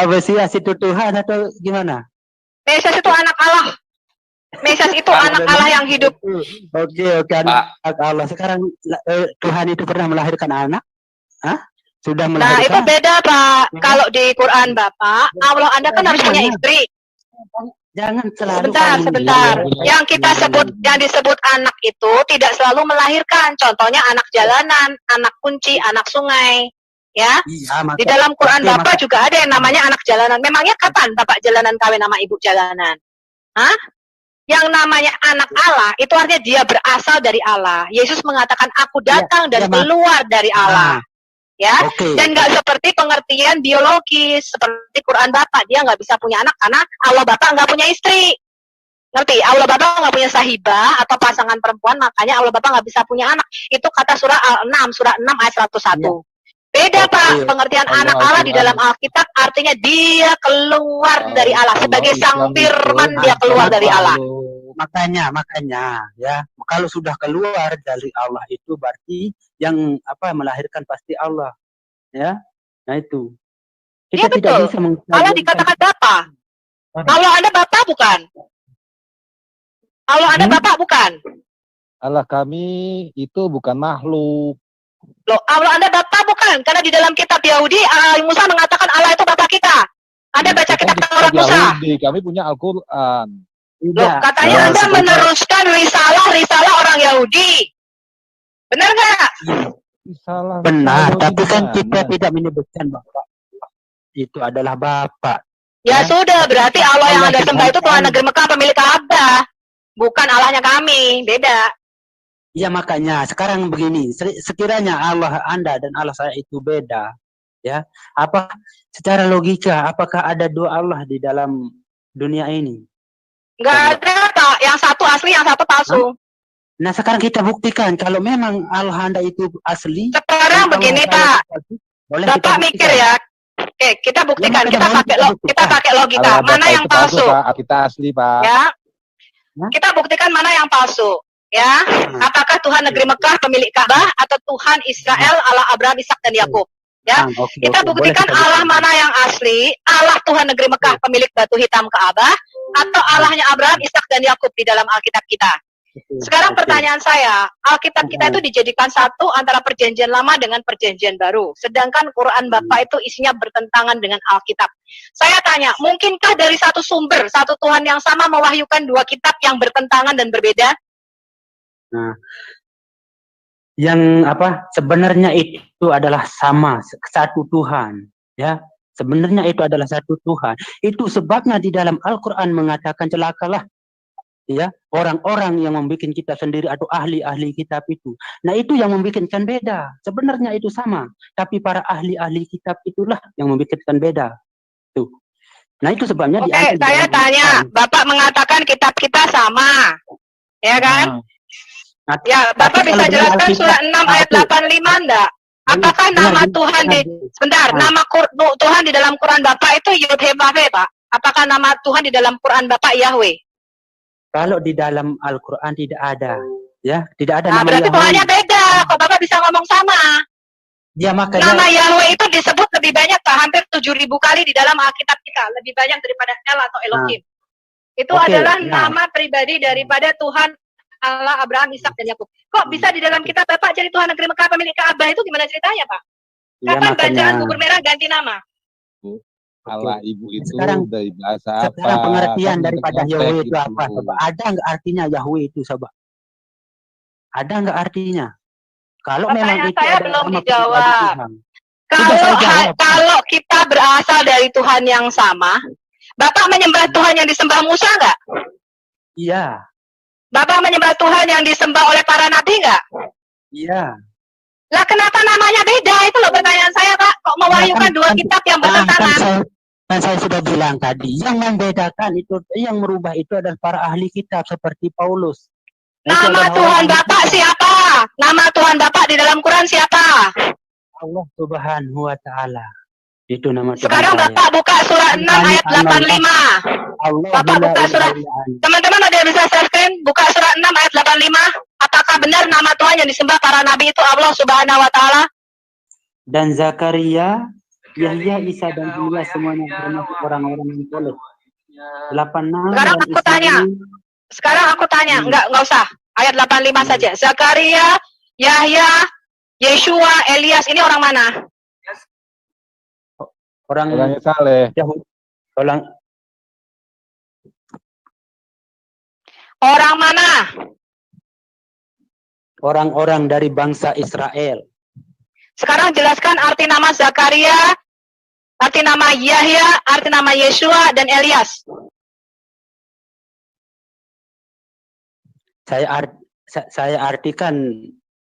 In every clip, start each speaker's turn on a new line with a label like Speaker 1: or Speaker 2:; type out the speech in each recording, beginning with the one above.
Speaker 1: Mesias itu Tuhan atau gimana?
Speaker 2: Mesias itu anak Allah. Mesias itu anak Allah yang hidup.
Speaker 1: Oke, anak Allah. Sekarang Tuhan itu pernah melahirkan anak? Hah? Sudah melahirkan?
Speaker 2: Nah, itu beda, Pak. Kalau di Quran, Bapak, Allah Anda kan harus punya istri.
Speaker 1: Jangan selalu.
Speaker 2: Sebentar. Yang kita sebut, yang disebut anak itu tidak selalu melahirkan. Contohnya anak jalanan, anak kunci, anak sungai. Ya, di dalam Quran Bapak juga ada yang namanya anak jalanan. Memangnya kapan Bapak jalanan kawin sama ibu jalanan? Hah? Yang namanya anak Allah itu artinya dia berasal dari Allah. Yesus mengatakan aku datang dan keluar dari Allah. Ya, dan nggak seperti pengertian biologis seperti Quran Bapak, dia nggak bisa punya anak karena Allah Bapak nggak punya istri. Ngerti? Allah Bapak nggak punya sahibah atau pasangan perempuan, makanya Allah Bapak nggak bisa punya anak. Itu kata surah Al-6, surah 6 ayat 101. Beda Pak, pengertian anak Allah di dalam Alkitab artinya dia keluar dari Allah. Sebagai sang firman dia keluar dari Allah.
Speaker 1: Makanya ya, kalau sudah keluar dari Allah itu berarti yang melahirkan pasti Allah. Ya, nah itu.
Speaker 2: Kita tidak bisa Allah dikatakan Bapa. Allah Anda Bapa bukan? Allah Anda Bapa bukan?
Speaker 3: Allah kami itu bukan makhluk.
Speaker 2: Loh, Allah Anda Bapa bukan? Karena di dalam kitab Yahudi, Musa mengatakan Allah itu Bapa kita. Anda baca kitab Taurat Musa.
Speaker 3: Kami punya Al-Quran.
Speaker 2: Loh, katanya Anda meneruskan risalah orang Yahudi. Benar nggak?
Speaker 1: Benar, tapi kan kita tidak menyebutkan Bapak. Itu adalah Bapak.
Speaker 2: Ya sudah, berarti Allah yang Anda sembah itu Tuhan negeri Mekah pemilik Ka'bah. Bukan Allahnya kami, beda.
Speaker 1: Ya makanya sekarang begini, sekiranya Allah Anda dan Allah saya itu beda, ya. Apa secara logika apakah ada dua Allah di dalam dunia ini?
Speaker 2: Enggak ada, Pak. Yang satu asli, yang satu palsu.
Speaker 1: Nah, sekarang kita buktikan kalau memang Allah Anda itu asli.
Speaker 2: Sekarang begini, Pak. Bapak mikir ya. Oke, kita buktikan. Kita pakai logika. Mana yang palsu?
Speaker 3: Kita asli, Pak.
Speaker 2: Ya. Kita buktikan mana yang palsu. Ya, apakah Tuhan negeri Mekah pemilik Ka'bah atau Tuhan Israel Allah Abraham, Ishak dan Yakub? Ya, kita buktikan Allah mana yang asli, Allah Tuhan negeri Mekah pemilik batu hitam Ka'bah atau Allahnya Abraham, Ishak dan Yakub di dalam Alkitab kita. Sekarang pertanyaan saya, Alkitab kita itu dijadikan satu antara perjanjian lama dengan perjanjian baru. Sedangkan Quran Bapak itu isinya bertentangan dengan Alkitab. Saya tanya, mungkinkah dari satu sumber, satu Tuhan yang sama mewahyukan dua kitab yang bertentangan dan berbeda?
Speaker 1: Nah, yang sebenarnya itu adalah sama, satu Tuhan, ya. Sebenarnya itu adalah satu Tuhan. Itu sebabnya di dalam Al-Quran mengatakan celakalah, ya, orang-orang yang membuat kita sendiri atau ahli-ahli kitab itu. Nah, itu yang membuatkan beda. Sebenarnya itu sama, tapi para ahli-ahli kitab itulah yang membuatkan beda. Tuh. Nah, itu sebabnya.
Speaker 2: Oke, saya tanya, Bapak mengatakan kitab kita sama, ya kan? Ya, Bapak bisa jelaskan surah 6 ayat 85 enggak? Apakah nama Tuhan nama Tuhan di dalam Quran Bapak itu Yud-He-Vav-He, Pak? Apakah nama Tuhan di dalam Quran Bapak Yahweh?
Speaker 1: Kalau di dalam Al-Quran tidak ada, ya, tidak ada nama
Speaker 2: berarti Tuhannya beda. Kok Bapak bisa ngomong sama?
Speaker 1: Ya, makanya
Speaker 2: nama Yahweh itu disebut lebih banyak, Pak, hampir 7.000 kali di dalam Alkitab kita, lebih banyak daripada El atau Elohim. Itu adalah nama pribadi daripada Tuhan Allah Abraham, Ishak dan Yakub. Kok bisa di dalam kitab Bapak jadi Tuhan negeri Mekah pemilik Ka'bah itu gimana ceritanya, Pak? Kapan bacaan bubur merah ganti nama?
Speaker 3: Allah Ibu itu
Speaker 1: sekarang,
Speaker 3: dari bahasa apa?
Speaker 1: Sekarang pengertian daripada Yahweh itu apa? Coba. Ada nggak artinya Yahweh itu, coba? Ada nggak artinya? Kalau memang itu
Speaker 2: saya belum dijawab.
Speaker 1: Kalau
Speaker 2: kalau kita berasal dari Tuhan yang sama, Bapak menyembah Tuhan yang disembah Musa nggak?
Speaker 1: Iya.
Speaker 2: Bapak menyembah Tuhan yang disembah oleh para nabi nggak?
Speaker 1: Iya.
Speaker 2: Lah kenapa namanya beda? Itu loh pertanyaan saya, Pak. Kok mewahyukan dua kitab yang bertentangan?
Speaker 1: Kan saya sudah bilang tadi, yang membedakan itu, yang merubah itu adalah para ahli kitab seperti Paulus.
Speaker 2: Nama Tuhan Bapak siapa? Nama Tuhan Bapak di dalam Quran siapa?
Speaker 1: Allah Subhanahu wa Ta'ala. Itu nama Tuhan
Speaker 2: Sekarang
Speaker 1: saya.
Speaker 2: Bapak buka surah 6 ayat 85.
Speaker 1: Allah
Speaker 2: Bapak buka surah. Teman-teman ada yang bisa share screen? Buka surah 6 ayat 85. Apakah benar nama Tuhan yang disembah para nabi itu Allah Subhanahu wa taala?
Speaker 1: Dan Zakaria, Yahya, Isa dan Ilyas semuanya termasuk orang-orang yang soleh. 86
Speaker 2: Sekarang
Speaker 1: dan
Speaker 2: aku tanya. Sekarang aku tanya, enggak usah. Ayat 85 saja. Zakaria, Yahya, Yeshua, Elias, ini orang mana?
Speaker 3: Orangnya saleh.
Speaker 2: Orang mana?
Speaker 1: Orang-orang dari bangsa Israel.
Speaker 2: Sekarang jelaskan arti nama Zakaria, arti nama Yahya, arti nama Yeshua dan Elias.
Speaker 1: Saya artikan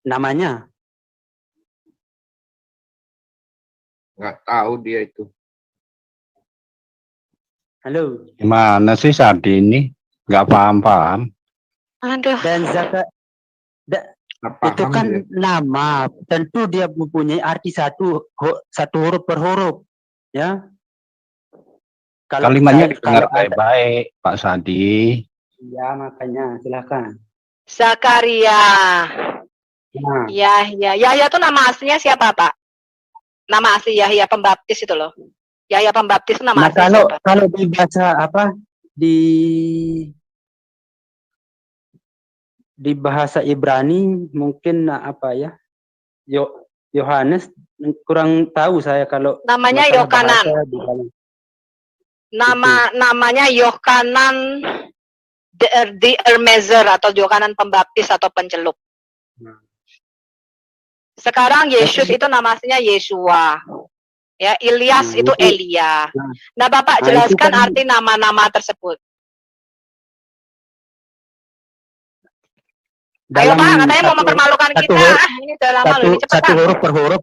Speaker 1: namanya.
Speaker 4: Nggak tahu dia itu.
Speaker 1: Halo.
Speaker 5: Gimana sih saat ini? Nggak paham-paham.
Speaker 2: Aduh.
Speaker 1: Dan itu kan dia. Nama, tentu dia mempunyai arti satu huruf per huruf, ya.
Speaker 5: Kalimatnya didengar baik-baik, Pak Sadi.
Speaker 1: Ya, makanya silakan.
Speaker 2: Zakaria. Nah. Yahya itu nama aslinya siapa, Pak? Nama asli Yahya Pembaptis itu loh. Yahya Pembaptis itu nama asli siapa?
Speaker 1: Kalau di bahasa apa? Di bahasa Ibrani mungkin apa ya? Yohanes, kurang tahu saya kalau
Speaker 2: namanya Yohanan. Namanya Yohanan the Ermezer atau Yohanan Pembaptis atau pencelup. Sekarang Yesus itu nama aslinya Yeshua. Ya, Ilyas itu Elia. Nah, Bapak jelaskan arti nama-nama tersebut. Ayo Pak, katanya mau mempermalukan kita. Ini udah lama loh, ini cepat.
Speaker 1: Satu huruf per huruf.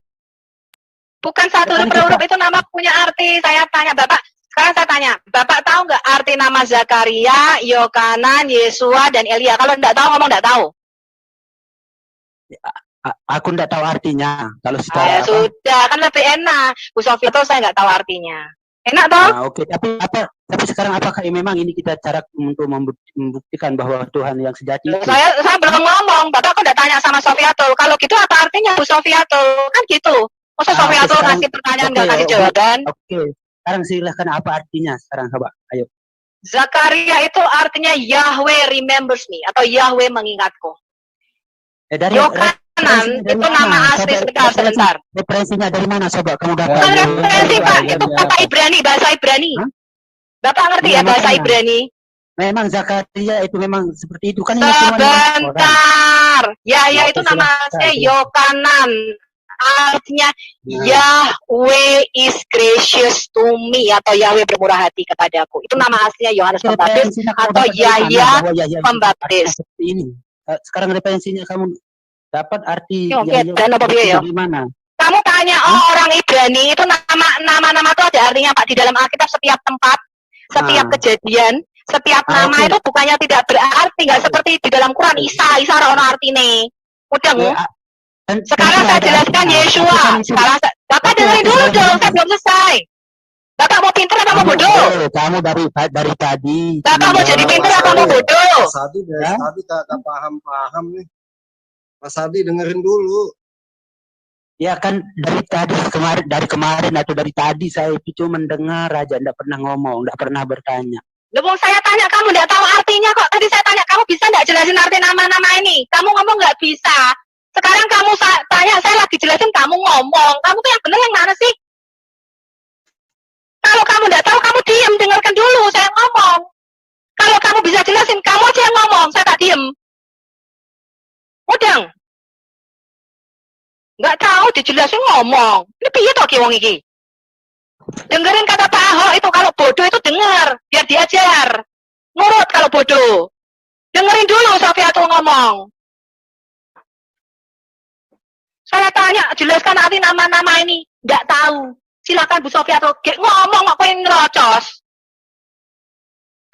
Speaker 2: Bukan satu huruf per huruf, itu nama punya arti. Saya tanya Bapak, sekarang saya tanya, Bapak tahu nggak arti nama Zakaria, Yohanan, Yeshua, dan Elia? Kalau nggak tahu, ngomong nggak tahu.
Speaker 1: Aku nggak tahu artinya. Kalau secara
Speaker 2: sudah, kan lebih enak. Bu Sofia tuh saya nggak tahu artinya. Enak toh?
Speaker 1: Nah, oke. Tapi sekarang apakah memang ini kita cara untuk membuktikan bahwa Tuhan yang sejati itu?
Speaker 2: Saya belum ngomong. Bapak kok udah tanya sama Sofiatul. Kalau gitu apa artinya Bu Sofiatul? Kan gitu. Masa Sofiatul ngasih pertanyaan nggak kasih jawaban?
Speaker 1: Oke. Sekarang silahkan apa artinya sekarang, coba. Ayo.
Speaker 2: Zakaria itu artinya Yahweh remembers me atau Yahweh mengingatku. Yohanan itu nama asli sebentar.
Speaker 1: Referensinya dari mana, coba kamu dapat?
Speaker 2: Bukan referensi Pak, itu kata Ibrani, bahasa Ibrani. Bapak ngerti ya bahasa Ibrani?
Speaker 1: Memang Zakaria itu memang seperti itu kan?
Speaker 2: Sebentar. Yahya itu nama aslinya Yohanan. Artinya Yahweh is gracious to me atau Yahweh bermurah hati kepadaku. Itu nama aslinya Yohanes Pembaptis atau Yahya Pembaptis.
Speaker 1: Ini. Sekarang referensinya kamu dapat arti
Speaker 2: dari mana? Kamu tanya orang Ibrani itu nama-nama itu ada artinya Pak di dalam Alkitab setiap tempat, setiap kejadian, setiap nama itu bukannya tidak berarti, nggak seperti di dalam Quran Isa orang artine. Udah sekarang saya jelaskan Yeshua. Sekarang Bapak dengerin dulu dong, saya belum selesai. Bapak mau pintar apa mau bodoh?
Speaker 1: Kamu dari tadi.
Speaker 2: Bapak mau jadi pintar apa mau bodoh?
Speaker 6: Mas Adi dari tadi tak paham nih. Mas Adi dengerin dulu.
Speaker 1: Ya kan dari kemarin atau dari tadi saya itu cuma mendengar aja, enggak pernah ngomong, enggak pernah bertanya.
Speaker 2: Loh, saya tanya kamu enggak tahu artinya kok. Tadi saya tanya kamu bisa enggak jelasin arti nama-nama ini? Kamu ngomong enggak bisa. Sekarang kamu tanya saya lagi jelasin kamu ngomong. Kamu tuh yang benar yang mana sih? Kalau kamu enggak tahu kamu diam, dengarkan dulu saya ngomong. Kalau kamu bisa jelasin kamu aja yang ngomong, saya tak diam. Udang. Nggak tahu dijelasin ngomong. Ini piye toh ki wong iki? Dengerin kata Pak Ahok itu, kalau bodoh itu dengar, biar diajar. Nurut kalau bodoh. Dengerin dulu Sofiatul ngomong. Saya tanya, jelaskan arti nama-nama ini. Nggak tahu. Silakan Bu Sofiatul ngomong kok yang ngerocos.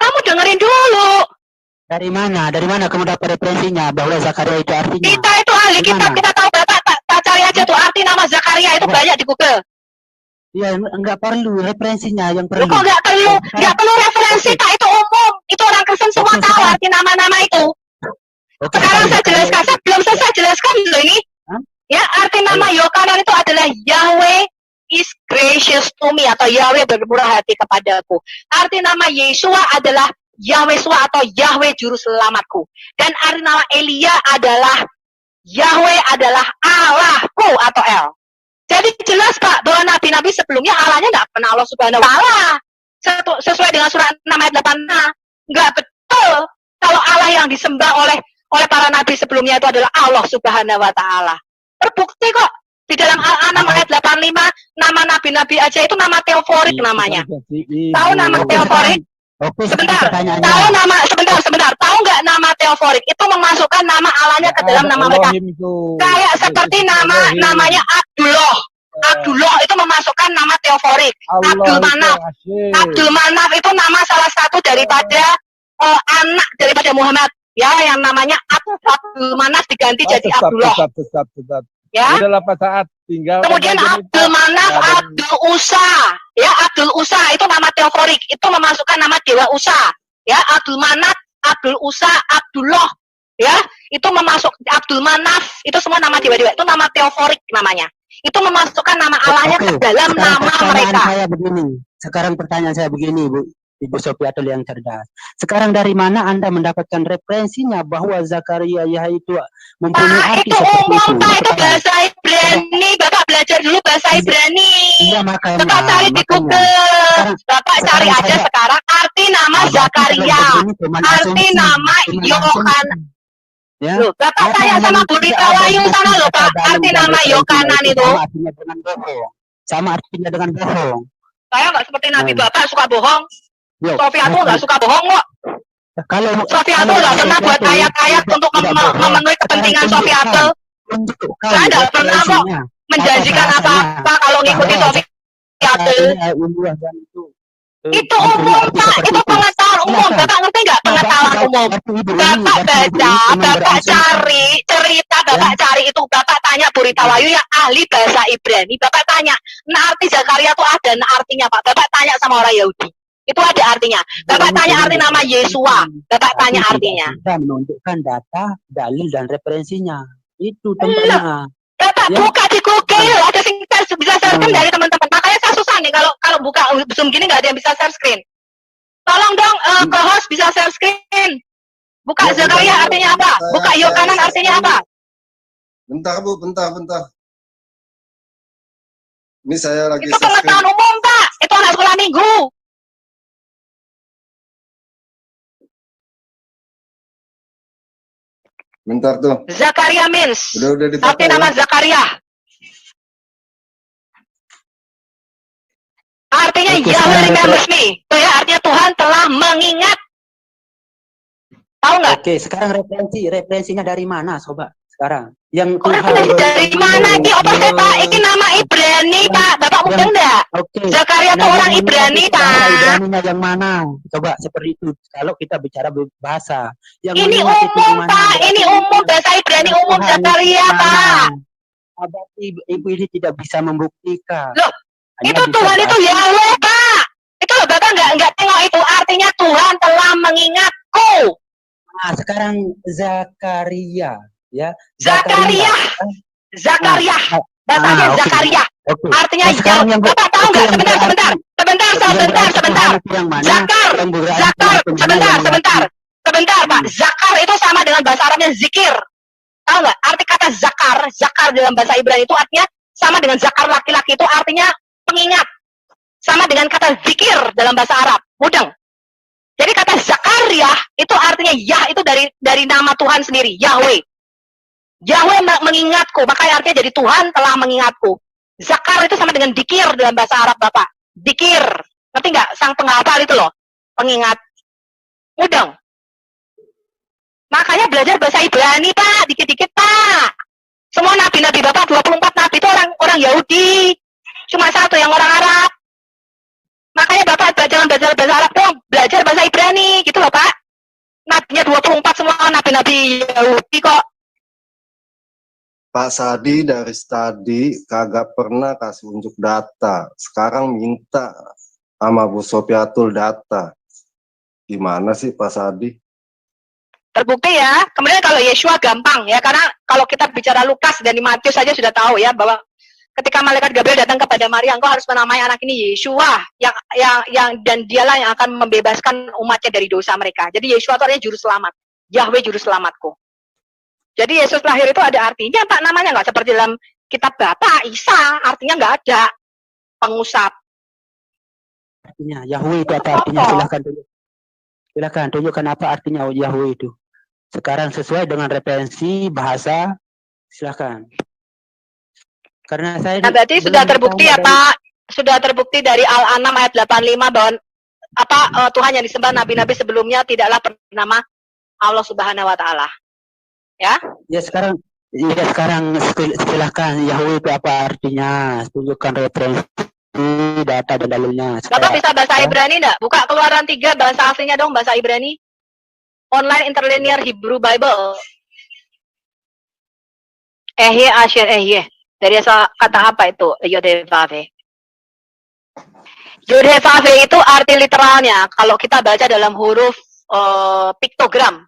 Speaker 2: Kamu dengerin dulu.
Speaker 1: Dari mana? Dari mana kamu dapat referensinya bahwa Zakaria itu artinya?
Speaker 2: Kita itu ahli kitab, kita tahu Bapak cari aja tuh arti nama Zakaria itu banyak di Google.
Speaker 1: Ya, enggak perlu referensinya yang
Speaker 2: Lu
Speaker 1: perlu.
Speaker 2: kok nggak perlu referensi, Pak, itu umum. Itu orang Kristen semua tahu arti nama-nama itu. Sekarang saya jelaskan, saya belum selesai jelaskan loh ini. Ya, arti nama Yohanan itu adalah Yahweh is gracious to me, atau Yahweh bermurah hati kepadaku. Arti nama Yesua adalah Yahweh Sua atau Yahweh juru selamatku. Dan arti nama Elia adalah Yahweh adalah Allahku atau El. Jadi jelas Pak bahwa nabi-nabi sebelumnya Allahnya nggak pernah Allah Subhanahu wa Taala. Sesuai dengan surat 6 ayat 8. Nggak betul kalau Allah yang disembah oleh para nabi sebelumnya itu adalah Allah Subhanahu wa Taala. Terbukti kok di dalam Al-An'am ayat 85 nama nabi-nabi aja itu nama teoforik namanya. Tahu nama teoforik? Sebentar. Tahu nggak nama teoforik itu memasukkan nama Allahnya ke dalam nama mereka. Kayak seperti namanya Abdullah. Abdullah itu memasukkan nama teoforik. Abdul Manaf itu nama salah satu daripada anak daripada Muhammad. Ya, yang namanya Abdul Manaf diganti jadi Abdullah. Ya. Kemudian Abdul Manaf, Abdul Usa. Ya, Abdul Usa itu nama teoforik. Itu memasukkan nama dewa Usa. Ya, Abdul Manaf, Abdul Usa, Abdullah. Ya, itu memasuk Abdul Manaf. Itu semua nama dewa-dewa. Itu nama teoforik namanya. Itu memasukkan nama Allahnya ke dalam nama mereka.
Speaker 1: Sekarang pertanyaan saya begini, Ibu Sofiatul yang cerdas. Sekarang dari mana Anda mendapatkan referensinya bahwa Zakaria itu mempunyai arti
Speaker 2: itu umum, Pak, itu bahasa Ibrani. Bapak belajar dulu bahasa Ibrani.
Speaker 1: Iya,
Speaker 2: Bapak cari di Google. Bapak cari aja sekarang arti nama Zakaria. Arti nama Yohanan.
Speaker 1: Ya.
Speaker 2: Loh, Bapak tanya sama Bu Rita Wayu sana loh, Pak. Arti nama Yohanan itu.
Speaker 1: Sama artinya dengan bohong.
Speaker 2: Saya nggak seperti Nabi Bapak suka bohong. Sofiatul nggak suka bohong kok. Sofiatul nggak pernah buat ayat-ayat untuk memenuhi kepentingan Sofiatul. Saya nggak pernah kok menjanjikan apa-apa kalau ngikuti Sofiatul. Itu umum, Pak. Itu pengetahuan umum. Bapak ngerti nggak pengetahuan umum? Bapak baca, Bapak cari cerita, Bapak cari itu. Bapak tanya Bu Rita Wayu yang ahli bahasa Ibrani. Bapak tanya, nah arti Zakaria itu ada artinya, Pak. Bapak tanya sama orang Yahudi. Itu ada artinya. Bapak tanya arti nama Yesua. Bapak tanya artinya.
Speaker 1: Kita menunjukkan data, dalil dan referensinya. Itu tempatnya.
Speaker 2: Bapak buka di Google. Ada yang bisa share screen dari teman-teman. Makanya saya susah nih kalau buka Zoom gini nggak ada yang bisa share screen. Tolong dong co-host bisa share screen. Buka Zakaria artinya apa? Buka Yohanan artinya apa?
Speaker 6: Bentar Bu, bentar. Ini saya lagi
Speaker 2: itu pengetahuan umum, Pak. Itu anak sekolah minggu.
Speaker 6: Bentar tuh.
Speaker 2: Zakaria means.
Speaker 6: Udah
Speaker 2: arti nama Zakaria. Artinya Yahweh remembers me. Itu ya artinya Tuhan telah mengingat. Tahu nggak?
Speaker 1: Oke, sekarang referensinya dari mana, Sobat? Sekarang yang
Speaker 2: referensi dari mana ini? Pak, ini nama Ibrani, Pak. Bapak mungkin enggak? Zakaria itu orang Ibrani, Pak.
Speaker 1: Ibraninya yang mana? Coba seperti itu. Kalau kita bicara bahasa.
Speaker 2: Ini umum, Pak. Ini umum bahasa Ibrani umum Zakaria, Pak.
Speaker 1: Berarti Ibu ini tidak bisa membuktikan.
Speaker 2: Loh, itu Tuhan itu Yahweh, Pak. Itu loh, Bapak nggak tengok itu. Artinya Tuhan telah mengingatku.
Speaker 1: Nah, sekarang Zakaria, ya.
Speaker 2: Zakaria. Bahasanya Zakaria. Artinya Yahweh. Bapak tahu nggak? Sebentar. Sebentar, Pak. Zakar itu sama dengan bahasa Arabnya zikir. Tahu nggak? Arti kata zakar dalam bahasa Ibrani itu artinya sama dengan zakar laki-laki itu artinya pengingat. Sama dengan kata zikir dalam bahasa Arab, mudeng. Jadi kata Zakaria itu artinya Yah itu dari nama Tuhan sendiri, Yahweh. Yahweh mengingatku, makanya artinya jadi Tuhan telah mengingatku. Zakar itu sama dengan dikir dalam bahasa Arab, Bapak. Dikir. Ngerti nggak? Sang penghafal itu loh. Pengingat. Mudeng. Makanya belajar bahasa Ibrani, Pak. Dikit-dikit, Pak. Semua nabi-nabi Bapak, 24 nabi itu orang Yahudi. Cuma satu yang orang Arab. Makanya Bapak jangan belajar bahasa Arab dong. Belajar bahasa Ibrani. Gitu loh, Pak. Nabinya 24 semua nabi-nabi Yahudi kok.
Speaker 6: Pak Sadi dari tadi kagak pernah kasih unjuk data. Sekarang minta sama Bu Sofiatul data. Gimana sih Pak Sadi?
Speaker 2: Terbukti ya. Kemudian kalau Yeshua gampang ya, karena kalau kita bicara Lukas dan di Matius saja sudah tahu ya bahwa ketika malaikat Gabriel datang kepada Maria, engkau harus menamai anak ini Yeshua, yang dan dialah yang akan membebaskan umatnya dari dosa mereka. Jadi Yeshua itu artinya juru selamat. Yahweh juru selamatku. Jadi Yesus lahir itu ada artinya, Pak, namanya nggak seperti dalam kitab Bapak Isa, artinya nggak ada pengusap.
Speaker 1: Artinya Yahweh itu apa artinya? Silakan tunjukkan apa artinya Yahweh itu. Sekarang sesuai dengan referensi bahasa, silakan. Karena saya
Speaker 2: berarti sudah terbukti ya Pak, sudah terbukti dari Al-An'am ayat 85 bahwa Tuhan yang disembah nabi-nabi sebelumnya tidaklah bernama Allah Subhanahu wa taala. Ya? Ya sekarang silakan Yahweh itu apa artinya? Tunjukkan referensi, data dan dalilnya. Bapak bisa bahasa Ibrani enggak? Buka Keluaran 3 bahasa aslinya dong, bahasa Ibrani. Online Interlinear Hebrew Bible. Asher Dari kata apa itu? Yod-Heh-Vav-Heh. Yod-Heh-Vav-Heh itu arti literalnya kalau kita baca dalam huruf piktogram.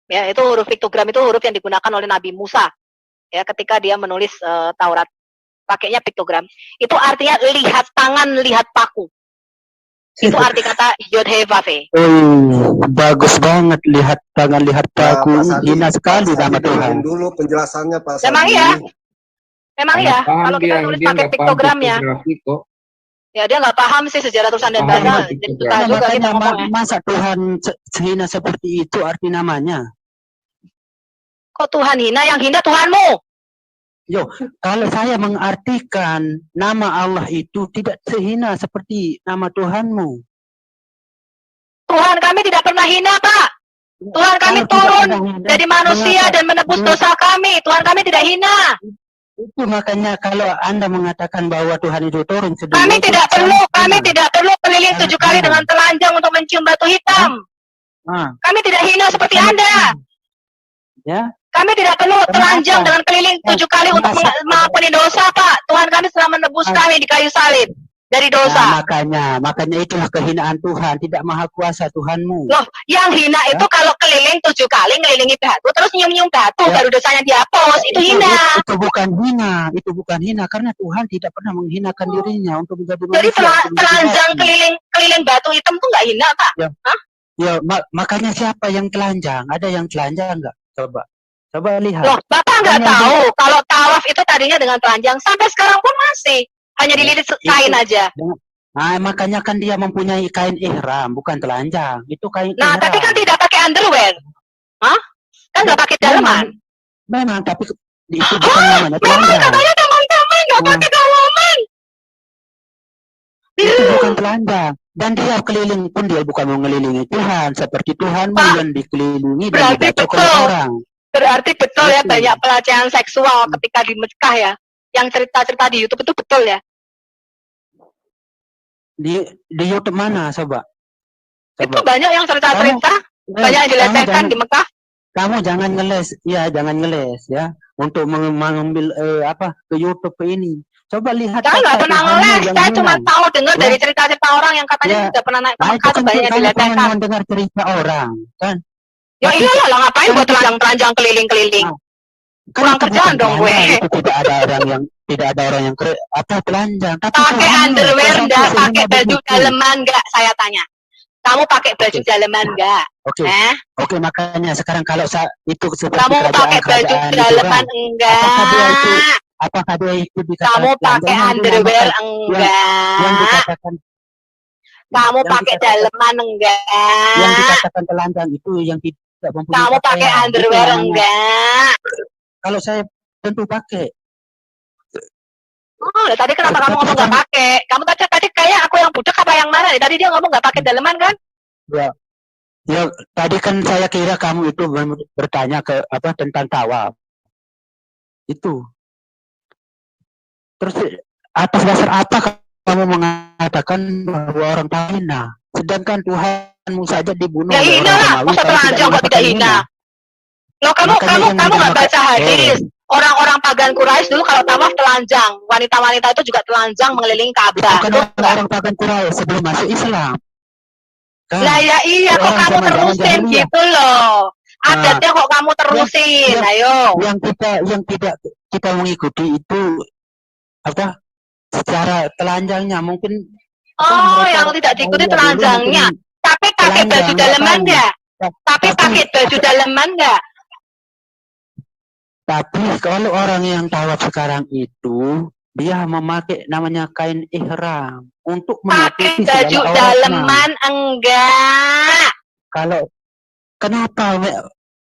Speaker 2: Ya, itu huruf piktogram itu huruf yang digunakan oleh Nabi Musa. Ya, ketika dia menulis Taurat. Pakainya piktogram. Itu artinya lihat tangan, lihat paku. Itu arti kata Yod-Heh-Vav-Heh.
Speaker 1: Bagus banget, lihat tangan, lihat paku. Hina sekali nama Tuhan.
Speaker 6: Dulu penjelasannya Pak Sadi.
Speaker 2: Memang iya. Memang ya, kalau kita tulis pakai piktogramnya. Ya dia nggak paham sih sejarah tulisan dan bahasa.
Speaker 1: Makanya masa Tuhan hina seperti itu arti namanya?
Speaker 2: Kok Tuhan hina? Yang hina Tuhanmu.
Speaker 1: Yo, kalau saya mengartikan nama Allah itu tidak sehina seperti nama Tuhanmu.
Speaker 2: Tuhan kami tidak pernah hina, Pak. Tuhan kami turun jadi manusia dan menebus dosa kami. Tuhan kami tidak hina.
Speaker 1: Itu makanya kalau Anda mengatakan bahwa Tuhan itu turun sedemikian.
Speaker 2: Kami tidak perlu keliling 7 kali dengan telanjang untuk mencium batu hitam. Kami tidak hina seperti Anda.
Speaker 1: Ya.
Speaker 2: Kami tidak perlu telanjang dengan keliling 7 kali untuk mengampuni dosa, Pak. Tuhan kami telah menebus kami di kayu salib dari dosa.
Speaker 1: Makanya itulah kehinaan Tuhan, tidak maha kuasa Tuhanmu.
Speaker 2: Loh, yang hina itu kalau keliling 7 kali ngelilingi batu terus nyium-nyium batu baru dosanya dihapus, itu hina.
Speaker 1: Itu bukan hina karena Tuhan tidak pernah menghinakan dirinya untuk menjadi manusia.
Speaker 2: Jadi telanjang keliling batu hitam tuh nggak hina, Pak?
Speaker 1: Ya, makanya siapa yang telanjang? Ada yang telanjang enggak? Coba lihat.
Speaker 2: Loh, Bapak nggak tahu kalau tawaf itu tadinya dengan telanjang sampai sekarang pun masih hanya dililit kain aja.
Speaker 1: Nah, makanya kan dia mempunyai kain ihram, bukan telanjang. Itu kain ihram.
Speaker 2: Nah, tapi kan tidak pakai underwear. Kan nggak pakai dalaman.
Speaker 1: Memang, tapi itu bukan namanya telanjang.
Speaker 2: Memang katanya teman-teman nggak pakai dalaman.
Speaker 1: Itu bukan telanjang. Dan dia keliling pun dia bukan mengelilingi Tuhan. Seperti Tuhan yang dikelilingi dan dibaca oleh orang.
Speaker 2: Berarti betul ya banyak pelecehan seksual ketika di Mekah ya. Yang cerita-cerita di YouTube itu betul ya?
Speaker 1: Di YouTube mana, coba?
Speaker 2: Itu banyak yang cerita-cerita, banyak yang dilecehkan di Mekah.
Speaker 1: Kamu jangan ngeles, jangan ngeles ya. Untuk mengambil ke YouTube ini. Coba lihat.
Speaker 2: Saya nggak pernah ngeles, saya cuma tahu dengar dari cerita-cerita orang yang katanya sudah pernah naik ke Mekah itu banyak yang dilecehkan.
Speaker 1: Kamu mendengar cerita orang, kan?
Speaker 2: Ya iyalah, ngapain buat telanjang keliling-keliling? Kurang kerjaan dong gue.
Speaker 1: Tidak ada orang yang telanjang.
Speaker 2: Pakai underwear enggak, pakai baju daleman enggak, saya tanya. Kamu pakai baju daleman enggak?
Speaker 1: Oke, makanya sekarang kalau itu seperti
Speaker 2: kamu pakai baju daleman enggak?
Speaker 1: Apakah dia itu dikatakan
Speaker 2: kamu pakai underwear enggak?
Speaker 1: Yang dikatakan
Speaker 2: kamu pakai daleman enggak?
Speaker 1: Yang dikatakan telanjang itu yang tidak mempunyai.
Speaker 2: Kamu pakai underwear enggak?
Speaker 1: Kalau saya tentu pakai.
Speaker 2: Oh, tadi kenapa kamu ngomong nggak pakai? Kamu tadi kayak aku yang budak apa yang mana? Tadi dia ngomong nggak pakai daleman kan?
Speaker 1: Ya, tadi kan saya kira kamu itu bertanya tentang tawaf. Itu. Terus atas dasar apa kamu mengatakan bahwa orang hina? Sedangkan Tuhanmu saja dibunuh.
Speaker 2: Ya hina lah, masa telanjang kok tidak hina? Loh kamu nggak baca hadis? Orang-orang pagan Quraisy dulu kalau tawaf telanjang, wanita-wanita itu juga telanjang mengelilingi Ka'bah.
Speaker 1: Bukan orang pagan Quraisy sebelum masuk Islam. Kan?
Speaker 2: Lah ya iya, kok kamu terusin gitu loh. Adatnya kok kamu terusin, ayo.
Speaker 1: Yang tidak kita mengikuti itu apa? Secara telanjangnya mungkin.
Speaker 2: Oh, yang tidak diikuti telanjangnya. Tapi pakai baju daleman enggak? Tapi pakai baju daleman enggak?
Speaker 1: Tapi kalau orang yang tawaf sekarang itu dia memakai namanya kain ihram untuk
Speaker 2: menutupi baju daleman enggak.
Speaker 1: Kalau kenapa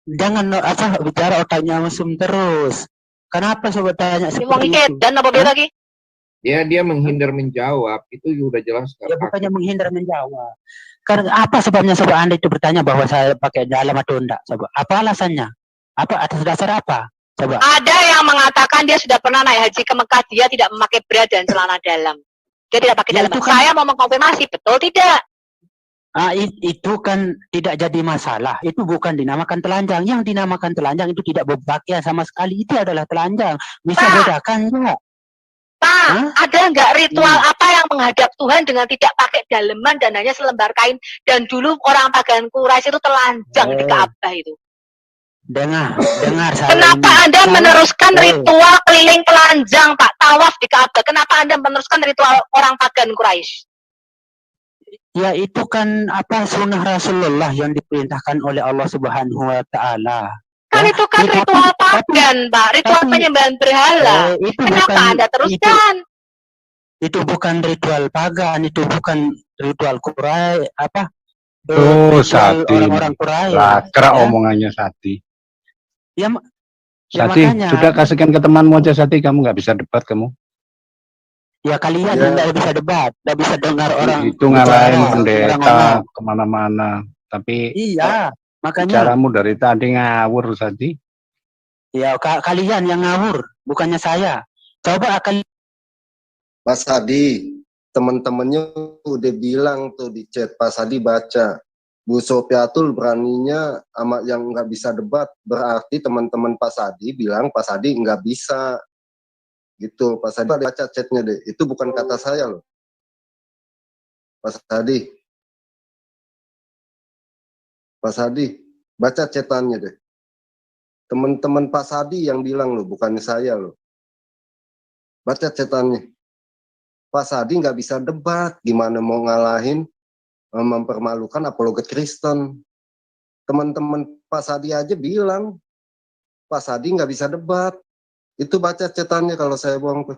Speaker 1: jangan bicara otaknya mesum terus. Kenapa sobat tanya seperti itu?
Speaker 2: Dan apa beda lagi?
Speaker 4: Dia menghindar menjawab, itu sudah jelas.
Speaker 1: Ya bukannya menghindar menjawab. Karena apa sebabnya sobat Anda itu bertanya bahwa saya pakai dalam atau enggak? Coba. Apa alasannya? Apa atas dasar apa? Coba.
Speaker 2: Ada yang mengatakan dia sudah pernah naik haji ke Mekah, dia tidak memakai bra dan celana dalam. Dia tidak pakai dalam. Kan, saya mau mengkonfirmasi, betul tidak?
Speaker 1: Itu kan tidak jadi masalah. Itu bukan dinamakan telanjang. Yang dinamakan telanjang itu tidak berpakaian sama sekali. Itu adalah telanjang. Bisa bedakan enggak?
Speaker 2: Pak, ada nggak ritual apa yang menghadap Tuhan dengan tidak pakai daleman dan hanya selembar kain? Dan dulu orang pagan Quraisy itu telanjang di Ka'bah itu.
Speaker 1: Dengar saya.
Speaker 2: Kenapa Anda meneruskan ritual keliling telanjang, Pak, tawaf di Ka'bah? Kenapa Anda meneruskan ritual orang pagan Quraisy?
Speaker 1: Ya itu kan sunnah Rasulullah yang diperintahkan oleh Allah Subhanahu wa taala.
Speaker 2: Kan itu kan ritual pagan, Pak, ritual penyembahan berhala. Kenapa Anda teruskan?
Speaker 1: Itu bukan ritual pagan, itu bukan ritual Quraisy
Speaker 5: Sati.
Speaker 1: Orang-orang Quraisy.
Speaker 5: Lakra omongannya Sati.
Speaker 1: Ya
Speaker 5: Sati,
Speaker 1: makanya,
Speaker 5: sudah kasihkan ke temanmu aja Sati, kamu nggak bisa debat kamu.
Speaker 1: Ya kalian nggak bisa debat, nggak bisa dengar orang.
Speaker 5: Itu ngalahin pendeta kemana-mana. Tapi
Speaker 1: iya, makanya.
Speaker 5: Caramu dari tadi ngawur Sati.
Speaker 1: Ya kalian yang ngawur, bukannya saya. Coba
Speaker 6: Mas Hadi, teman-temannya udah bilang tuh di chat, Pak Hadi baca. Bu Sofiatul beraninya sama yang nggak bisa debat, berarti teman-teman Pak Hadi bilang Pak Hadi nggak bisa. Gitu, Pak Hadi baca chatnya deh. Itu bukan kata saya loh. Pak Hadi. Pak Hadi, baca chatannya deh. Teman-teman Pak Hadi yang bilang loh, bukannya saya loh. Baca chatannya. Pak Hadi nggak bisa debat, gimana mau ngalahin, mempermalukan apologet Kristen. Teman-teman Pak Hadi aja bilang, Pak Hadi nggak bisa debat. Itu baca chatannya kalau saya buang tuh.